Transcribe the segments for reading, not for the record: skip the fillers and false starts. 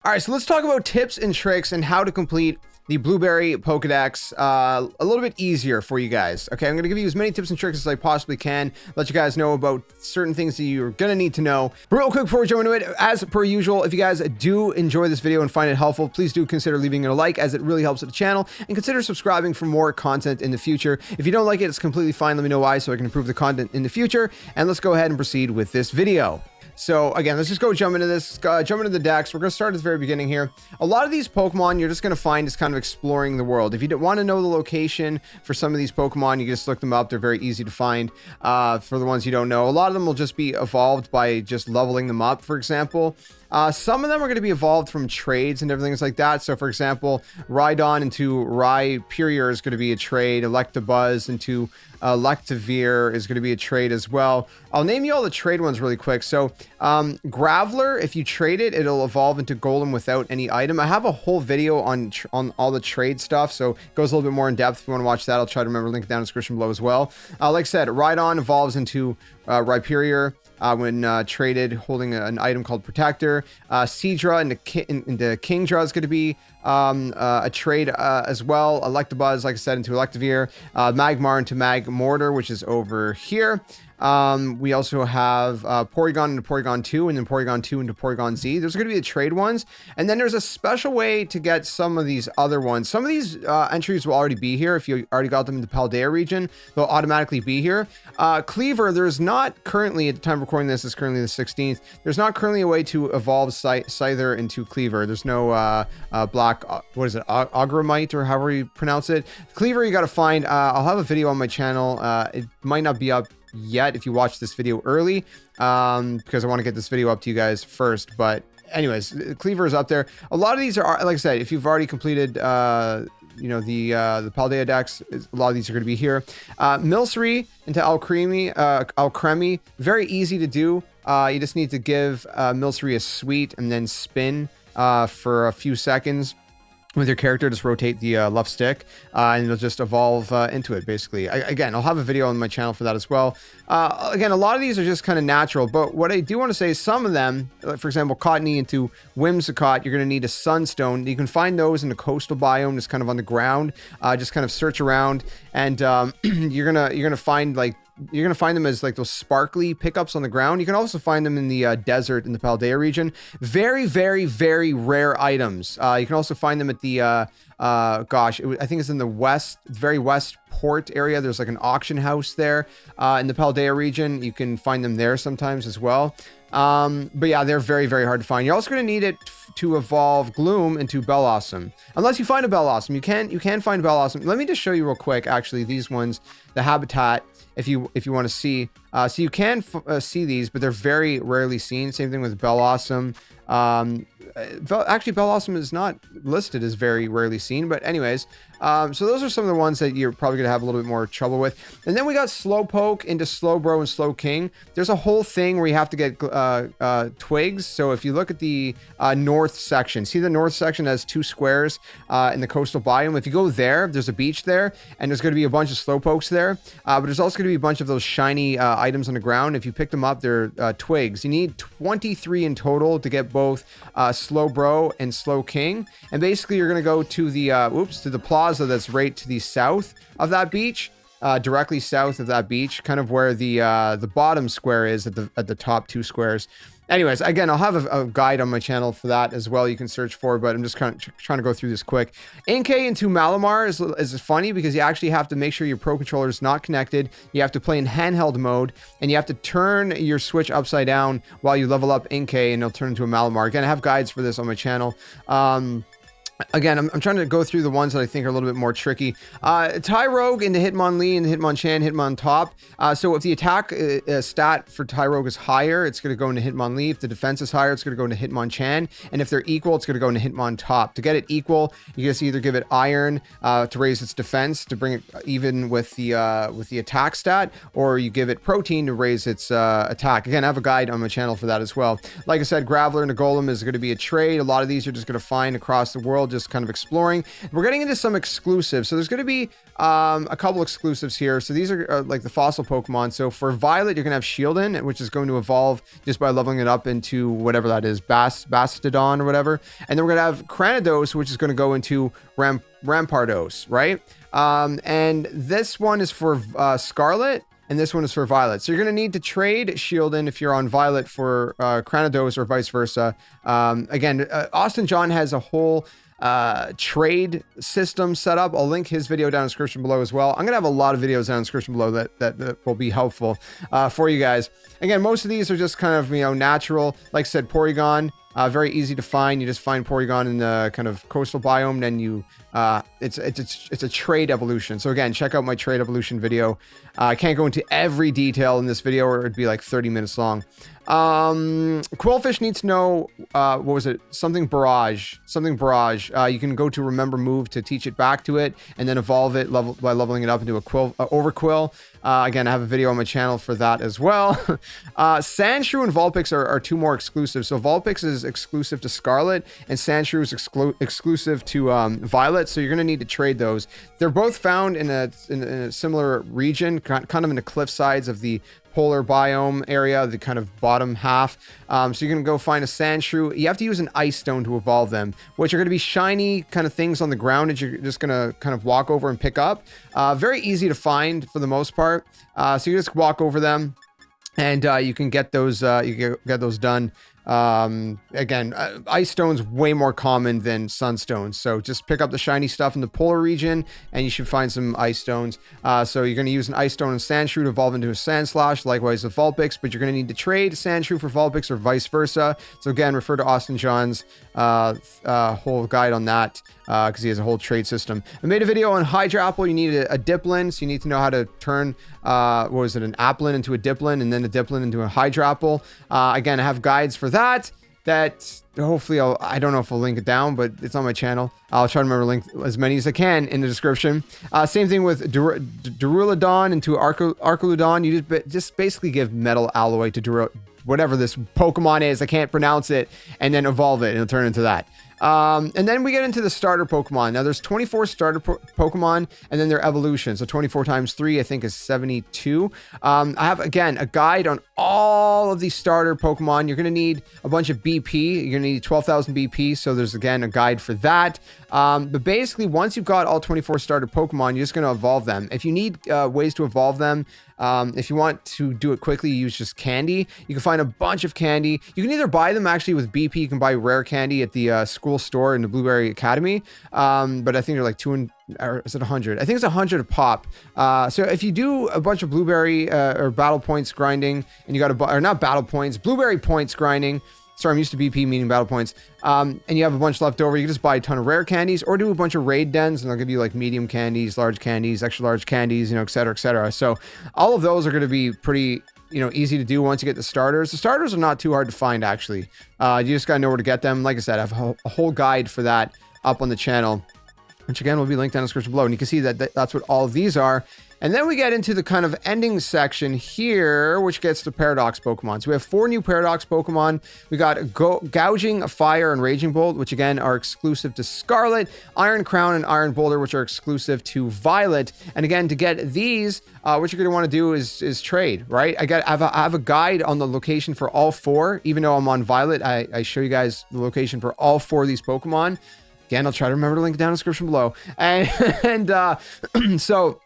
All right, so let's talk about tips and tricks and how to complete the Blueberry Pokedex a little bit easier for you guys. Okay, I'm going to give you as many tips and tricks as I possibly can, let you guys know about certain things that you're going to need to know. But real quick before we jump into it, as per usual, if you guys do enjoy this video and find it helpful, please do consider leaving it a like, as it really helps the channel, and consider subscribing for more content in the future. If you don't like it, it's completely fine. Let me know why so I can improve the content in the future. And let's go ahead and proceed with this video. So again, let's just go jump into this, jump into the decks. We're going to start at the very beginning here. A lot of these Pokemon you're just going to find is kind of exploring the world. If you want to know the location for some of these Pokemon, you can just look them up. They're very easy to find. For the ones you don't know, a lot of them will just be evolved by just leveling them up, for example. Some of them are going to be evolved from trades and everything like that. So for example, Rhydon into Rhyperior is going to be a trade. Electabuzz into Electivire is going to be a trade as well. I'll name you all the trade ones really quick. So Graveler, if you trade it, it'll evolve into Golem without any item. I have a whole video on all the trade stuff, so it goes a little bit more in depth. If you want to watch that, I'll try to remember, link it down in the description below as well. Like I said, Rhydon evolves into Rhyperior when traded, holding an item called Protector. Seadra into Kingdra is going to be a trade as well. Electabuzz, like I said, into Electivire. Magmar into Magmortar, which is over here. We also have Porygon into Porygon 2, and then Porygon 2 into Porygon Z. Those are going to be the trade ones. And then there's a special way to get some of these other ones. Some of these entries will already be here. If you already got them in the Paldea region, they'll automatically be here. Cleaver, there's not currently, at the time of recording this, is currently the 16th. There's not currently a way to evolve Scyther into Cleaver. There's no black, what is it, Ogramite, or however you pronounce it. Cleaver, you got to find. I'll have a video on my channel. It might not be up yet if you watch this video early, because I want to get this video up to you guys first. But anyways, Cleaver is up there. A lot of these are, like I said, if you've already completed you know, the Paldea decks, a lot of these are going to be here. Milcery into Alcremie, very easy to do. You just need to give Milcery a sweet and then spin for a few seconds with your character. Just rotate the left stick and it'll just evolve into it, basically. Again, I'll have a video on my channel for that as well. Again, a lot of these are just kind of natural, but what I do want to say is some of them, for example, Cottony into Whimsicott, you're going to need a Sunstone. You can find those in the coastal biome, just kind of on the ground. Just kind of search around, and you're gonna find, like, you're going to find them as like those sparkly pickups on the ground. You can also find them in the desert in the Paldea region. Very, very, very rare items. You can also find them at the, I think it's in the west, very west port area. There's like an auction house there in the Paldea region. You can find them there sometimes as well. But yeah, they're very, very hard to find. You're also going to need it to evolve Gloom into Bellawesome. Unless you find a Bellawesome. You can find Bellawesome. Let me just show you real quick, actually, these ones, the habitat, if you want to see. So you can see these, but they're very rarely seen. Same thing with Bellawesome. Actually, Bellawesome is not listed as very rarely seen, but anyways, so those are some of the ones that you're probably gonna have a little bit more trouble with. And then we got Slowpoke into Slowbro and Slowking. There's a whole thing where you have to get twigs. So if you look at the north section, see the north section has 2 squares in the coastal biome. If you go there, there's a beach there, and there's going to be a bunch of Slowpokes there, but there's also going to be a bunch of those shiny items on the ground. If you pick them up, they're twigs. You need 23 in total to get both Slowbro and Slowking. And basically you're going to go to the to the plaza that's right to the south of that beach, directly south of that beach, kind of where the bottom square is at the top 2 squares. Anyways, again, I'll have a guide on my channel for that as well. You can search for, but I'm just kind of trying to go through this quick. Inkay into Malamar is funny because you actually have to make sure your Pro Controller is not connected. You have to play in handheld mode, and you have to turn your Switch upside down while you level up Inkay, and it'll turn into a Malamar. Again, I have guides for this on my channel. Again, I'm trying to go through the ones that I think are a little bit more tricky. Tyrogue into Hitmonlee and Hitmonchan, Hitmontop. So if the attack stat for Tyrogue is higher, it's going to go into Hitmonlee. If the defense is higher, it's going to go into Hitmonchan. And if they're equal, it's going to go into Hitmontop. To get it equal, you just either give it Iron to raise its defense, to bring it even with the attack stat, or you give it Protein to raise its attack. Again, I have a guide on my channel for that as well. Like I said, Graveler into Golem is going to be a trade. A lot of these you're just going to find across the world. just kind of exploring. We're getting into some exclusives. So there's going to be a couple exclusives here. So these are like the fossil Pokemon. So for Violet, you're going to have Shieldon, which is going to evolve just by leveling it up into whatever that is, Bastodon or whatever. And then we're going to have Cranidos, which is going to go into Rampardos, right? And this one is for Scarlet, and this one is for Violet. So you're going to need to trade Shieldon if you're on Violet for Cranidos or vice versa. Again, Austin John has a whole trade system set up. I'll link his video down in the description below as well. I'm gonna have a lot of videos down in the description below that will be helpful for you guys. Again, most of these are just kind of, you know, natural. Like I said, Porygon, very easy to find. You just find Porygon in the kind of coastal biome, then you it's a trade evolution. So again, check out my trade evolution video. I can't go into every detail in this video or it'd be like 30 minutes long. Quillfish needs to know, what was it? Something barrage. You can go to remember move to teach it back to it and then evolve it by leveling it up into a overquill. Again, I have a video on my channel for that as well. Sandshrew and Vulpix are two more exclusive. So Vulpix is exclusive to Scarlet and Sandshrew is exclusive to Violet. So you're going to need to trade those. They're both found in a similar region, kind of in the cliff sides of the polar biome area, the kind of bottom half. So you're gonna go find a Sandshrew. You have to use an Ice Stone to evolve them, which are gonna be shiny kind of things on the ground that you're just gonna kind of walk over and pick up. Very easy to find for the most part. So you just walk over them and you can get those get those done. Again, Ice Stone's way more common than Sunstones, so just pick up the shiny stuff in the polar region and you should find some Ice Stones. So you're going to use an Ice Stone and Sandshrew to evolve into a Sandslash, likewise with Vulpix, but you're going to need to trade Sandshrew for Vulpix or vice versa. So again, refer to Austin John's whole guide on that, because he has a whole trade system. I made a video on Hydraapple. You need a Diplin, so you need to know how to turn what was it, an Applin into a Diplin, and then a Diplin into a Hydraapple. Again, I have guides for that hopefully I don't know if I'll link it down, but it's on my channel. I'll try to remember to link as many as I can in the description. Same thing with Duradon into Archaludon. You just basically give Metal Alloy to whatever this Pokemon is, I can't pronounce it, and then evolve it and it'll turn into that. And then we get into the starter Pokemon. Now there's 24 starter Pokemon and then their evolution. So 24 times 3, I think, is 72. I have, again, a guide on all of these starter Pokemon. You're going to need a bunch of BP. You're going to need 12,000 BP. So there's, again, a guide for that. But basically, once you've got all 24 starter Pokemon, you're just going to evolve them. If you need ways to evolve them, if you want to do it quickly, use just candy. You can find a bunch of candy. You can either buy them actually with BP. You can buy rare candy at the school store in the Blueberry Academy. But I think they're like or is it 100? I think it's 100 a pop. So if you do a bunch of blueberry or battle points grinding, and you got or not battle points, blueberry points grinding. Sorry, I'm used to BP meaning battle points. And you have a bunch left over. You can just buy a ton of rare candies or do a bunch of raid dens and they'll give you like medium candies, large candies, extra large candies, you know, et cetera, et cetera. So all of those are going to be pretty, you know, easy to do once you get the starters. The starters are not too hard to find, actually. You just got to know where to get them. Like I said, I have a whole guide for that up on the channel, which again will be linked down in the description below. And you can see that that's what all of these are. And then we get into the kind of ending section here, which gets to Paradox Pokemon. So we have 4 new Paradox Pokemon. We got Gouging, Fire, and Raging Bolt, which again are exclusive to Scarlet, Iron Crown, and Iron Boulder, which are exclusive to Violet. And again, to get these, what you're going to want to do is trade, right? I have a guide on the location for all 4. Even though I'm on Violet, I show you guys the location for all 4 of these Pokemon. Again, I'll try to remember to link it down in the description below. And so...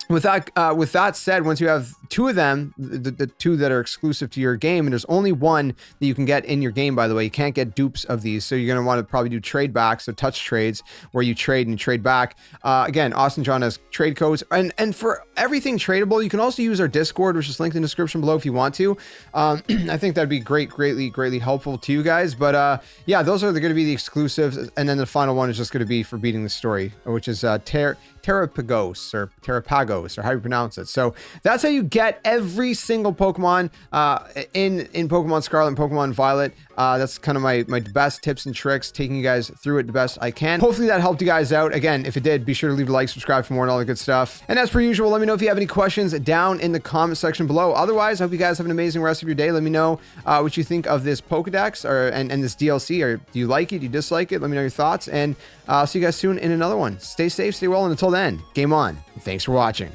With that said, once you have 2 of them, the 2 that are exclusive to your game, and there's only 1 that you can get in your game, by the way, you can't get dupes of these. So you're going to want to probably do trade backs, so touch trades where you trade and trade back. Again, Austin John has trade codes, and for everything tradable, you can also use our Discord, which is linked in the description below if you want to. I think that'd be greatly helpful to you guys. But yeah, those are going to be the exclusives, and then the final one is just going to be for beating the story, which is Terrapagos, or how you pronounce it. So that's how you get get every single Pokemon in Pokemon Scarlet and Pokemon Violet. That's kind of my best tips and tricks, taking you guys through it the best I can. Hopefully that helped you guys out. Again, if it did, be sure to leave a like, subscribe for more and all the good stuff. And as per usual, let me know if you have any questions down in the comment section below. Otherwise, I hope you guys have an amazing rest of your day. Let me know what you think of this Pokedex and this DLC. Or do you like it? Do you dislike it? Let me know your thoughts. And I'll see you guys soon in another one. Stay safe, stay well, and until then, game on. Thanks for watching.